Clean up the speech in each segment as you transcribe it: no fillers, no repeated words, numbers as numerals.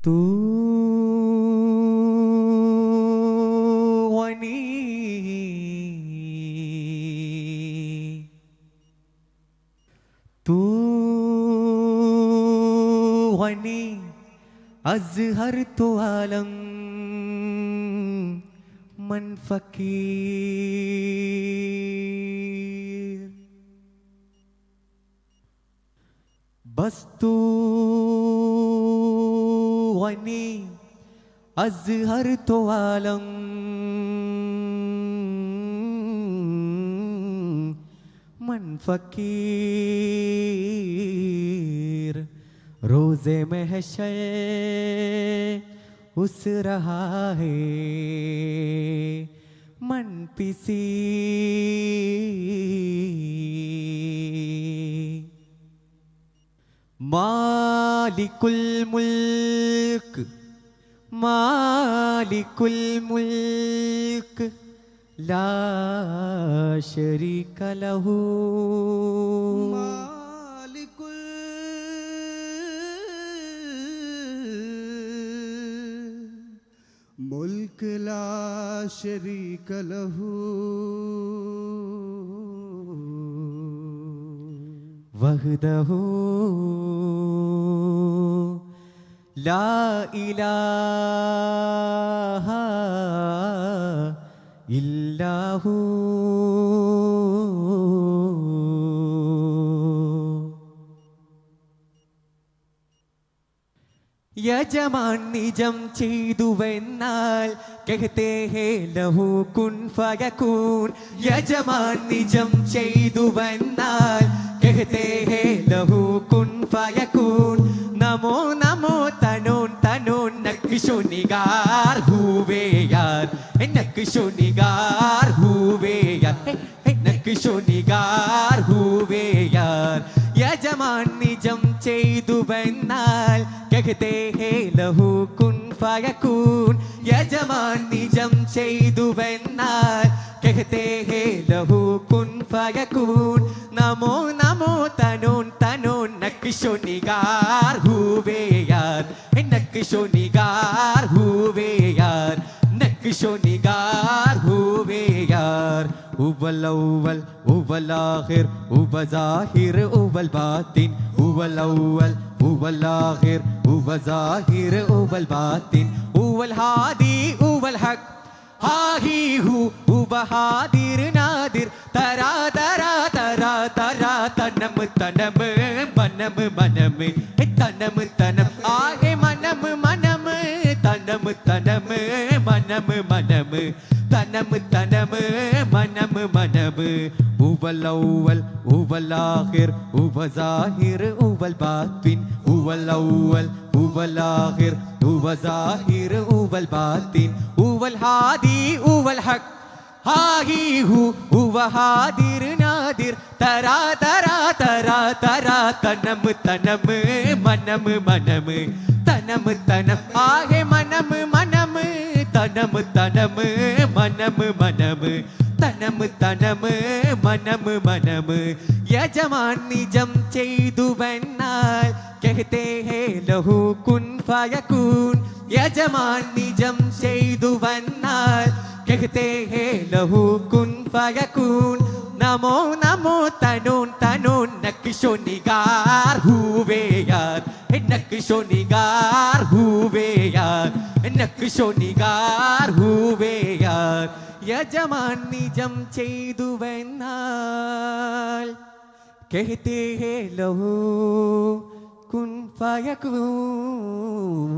तू वनी तू वनी अज़हर तो आलम मन फ़कीर बस तू वनी अज़हर तो आलम मन फ़कीर रोज़े महशर उस रहा है मन पिसी मालिकुल मुल्क ला शरीक लहू मालिकुल मुल्क ला शरीक लहू वहदहू ला इलाहा इल्लाहू यजमान निजम ചെയ്തുവെന്നാൽ कहते हैं लहू कुन फयकून यजमान निजम ചെയ്തുവെന്നാൽ कहते हैं लहू कुन फयकून नमो नमो तनोन तनोन नक्शो निगार हुए यार नक्शो निगार हुए यार नक्शो निगार हुए यार यजमान निजम ചെയ്തുവെന്നാൽ कहते हैं लहू कुन फयकून यजमान निजम ചെയ്തുവെന്നാൽ कहते हैं लहू कुन फयकून नमो नमो तनोन तनोन नक्शो निगार हुए यार नक्शो निगार हुए यार नक्शो निगार हुए यार उवल अव्वल उवल आखिर उवल ज़ाहिर उवल बातिन उवल अव्वल उवल आखिर उवल ज़ाहिर उवल बातिन उवल हादी उवल हक हाही हु उबहादिर नादिर तरा तरा तरा तरा तनम तनम मनम मनम तनम तनम आगे मनम मनम तनम तनम मनम मनम तनम तनम मनम मनम उवल अव्वल उवल आखिर उवल ज़ाहिर उवल बातिन उवल अव्वल उवल आखिर उवल ज़ाहिर उवल बातिन उवल हादी उवल हक हाही हु उवहादिर नादिर तरा तरा तरा तरा तनम तनम मनम मनम तनम तनम आगे मनम मनम तनम तनम मनम मनम तनम तनम मनम मनम यजमान निजम ചെയ്തുവെന്നാൽ कहते हैं लहू कुन फयकून यजमान निजम ചെയ്തുവെന്നാൽ कहते हैं लहू कुन फयकून नमो नमो तनोन तनोन नक्शो निगार हुए यार नक्शो निगार हुए यार नक्शो निगार हुए यार यजमान निजम ചെയ്തുവെന്നാൽ कहते हैं लहू कुन फयकून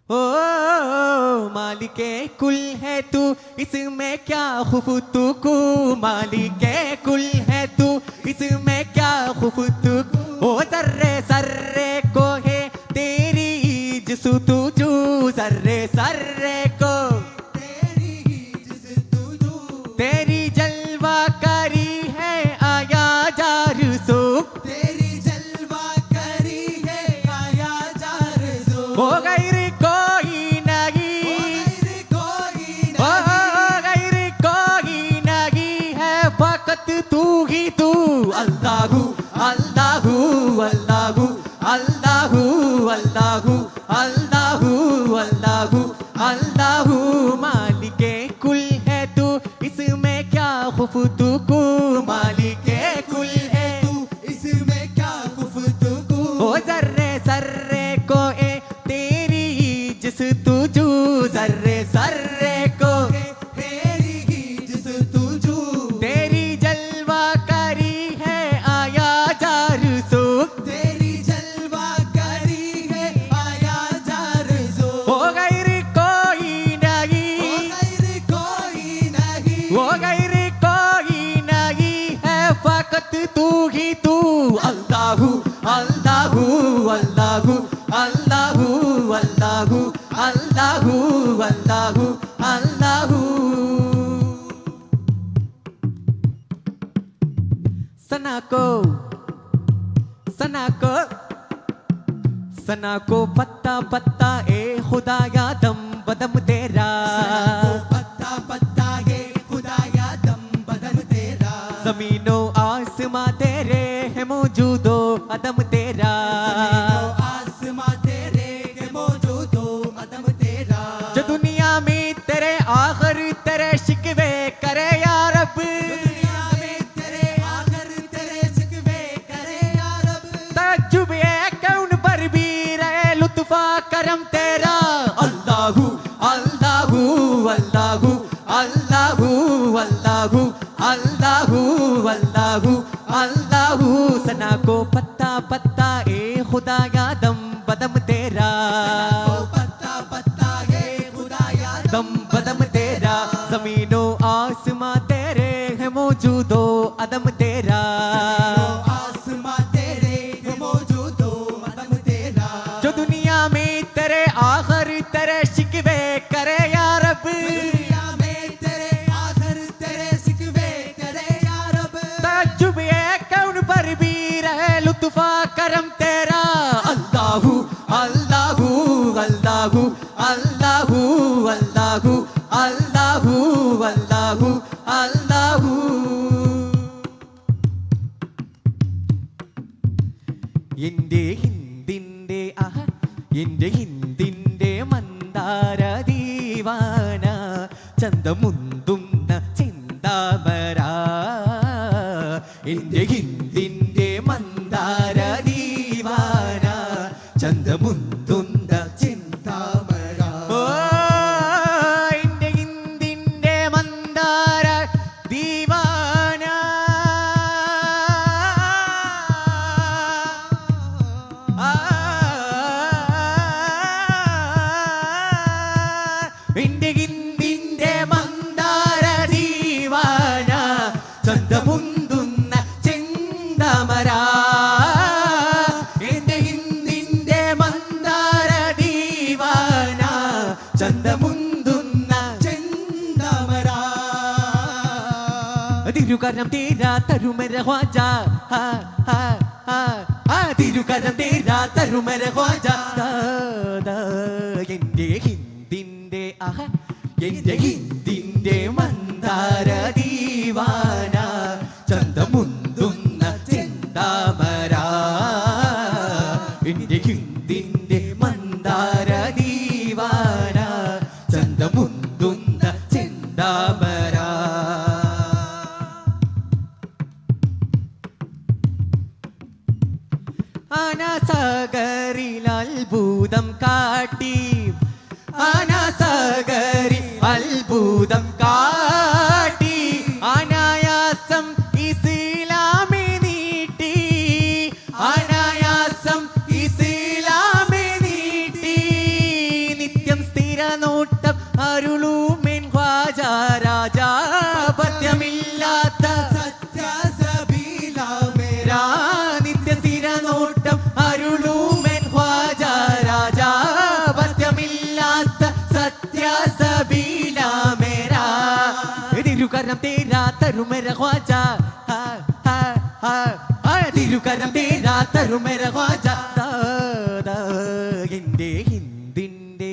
ओ मालिके कुल है तू इसमें क्या खुफ तुकू मालिके कुल है तू इसमें क्या खुफ तुकू ओ सर्रे सर्रे को है तेरी जिसु तुझू सर्रे सर्रे को तेरी जलवा करी है आया जारसो तेरी जलवा करी है आया जारसो हो गैर कोई नहीं हो गैर कोई नहीं है फकत तू ही तू अल्लाहू अल्लाहू अल्लाहू अल्लाहू अल्लाहू अल्लाहू अल्लाहू अल्लाहू मालिके कुल है तू इसमें क्या खौफ तुझको मालिके कुल है तू इसमें क्या खौफ तुझको ओ जर्रे सर्रे को ए तेरी जिस तुझू जर्रे सर्रे को तेरी ही जिस तुझू तेरी जलवा करी है आया जार सो तेरी जलवा करी है आया जार सो हो गैर कोई नहीं कोई नहीं हो गैर कोई नहीं है फकत तू ही तू अल्लाहू अल्लाहू अल्लाहू अल्लाहू अल्लाहू अल्लाहू अल्लाहू अल्लाहू सना को पत्ता पत्ता ए खुदाया दम बदम तेरा पत्ता पत्ता ये खुदाया दम बदन तेरा जमीनो आसमां तेरे है मौजूदो अदम तेरा आसमां तेरे के मौजूदो अदम तेरा जो दुनिया में तेरे आखिर तेरे शिकवे करे या रब दुनिया में तेरे आखिर तेरे शिकवे करे या रब तजुब है कौन पर भी रहे लुत्फा करम तेरा अल्लाहू अल्लाहू अल्लाहू अल्लाहू अल्लाहू अल्लाहू अल्लाहू अल्लाहू सना को पत्ता पत्ता ए खुदाया दम बदम तेरा पत्ता पत्ता ये खुदाया दम बदम तेरा जमीनो आसमां तेरे है मौजूदो अदम तेरा आसमां तेरे के मौजूदो अदम तेरा जो दुनिया में तेरे आखिर तेरे शिकवे करे या रब दुनिया में तेरे आखिर तेरे शिकवे करे या रब तजुब है कौन पर भी रहे लुत्फा करम तेरा अल्लाहू अल्लाहू अल्लाहू अल्लाहू अल्लाहू अल्लाहू अल्लाहू अल्लाहू എന്റെ ഹിന്ദിന്റെ മന്ദാര ദീവാന ചന്തമുന്തുന്ന ചിന്താമര എന്റെ ഹിന്ദിന്റെ മന്ദാര ദീവാന ചന്തമുന്തുന്ന ചിന്താമര ഓ എന്റെ ഹിന്ദിന്റെ മന്ദാര ദീവാന എന്റെ ഹിന്ദിന്റെ മന്ദാര ദീവാന ചന്തമുന്തുന്ന ചിന്താമര എന്റെ ഹിന്ദിന്റെ മന്ദാര ദീവാന ചന്തമുന്തുന്ന ചിന്താമര തിരുകരം തീരാ തരുമര ഖ്വാജ തിരുകരം തീരാ തരുമര ഖ്വാജ എന്റെ ഹിന്ദിന്റെ എന്റെ ഹിന്ദിന്റെ മന്ദാര ദീവാന ചന്തമുന്തുന്ന ചിന്താമര എന്റെ ഹിന്ദിന്റെ മന്ദാര ദീവാന ചന്തമുന്തുന്ന ചിന്താമര അനാസകരിൽ അത്ഭുതം കാട്ടി അനാസകരിൽ അത്ഭുതം കാട്ടി അനായാസം ഇസ്ലാമെ നീട്ടി അനായാസം ഇസ്ലാമെ നീട്ടി നിത്യം സ്ഥിര നോട്ടം അരുളുമെൻ ഖ്വാജ രാജാ പത്യമില്ലാത്ത സത്യസബീലാമേരാ നിത്യ സ്ഥിര നോട്ടം അരുളുമെൻ ഖ്വാജ രാജാ പത്യമില്ലാത്ത സത്യസബീല മേരാ തിരുകരം തേരാ തരുമര ഖ്വാജ തിരുകരം തേരാ തരുമര ഖ്വാജ എന്റെ ഹിന്ദിന്റെ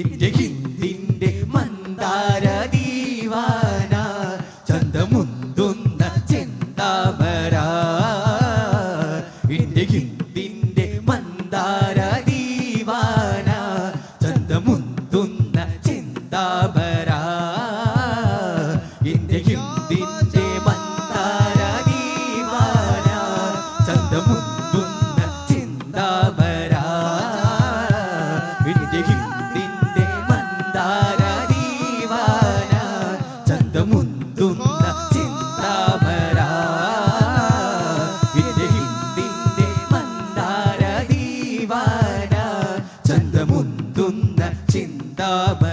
എന്റെ ഹിന്ദിന്റെ മന്ദാര ദീവാന ചന്തമുന്തുന്ന ചിന്താമര എന്റെ ഹിന്ദിന്റെ ചന്തമുന്തുന്ന ചിന്താമര ഹിന്ദിന്റെ മന്ദാര ദീവാന ചന്തമുന്തുന്ന ചിന്താമര ഹിന്ദിന്റെ മന്ദാര ദീവാന ചന്തമുന്തുന്ന ചിന്താമര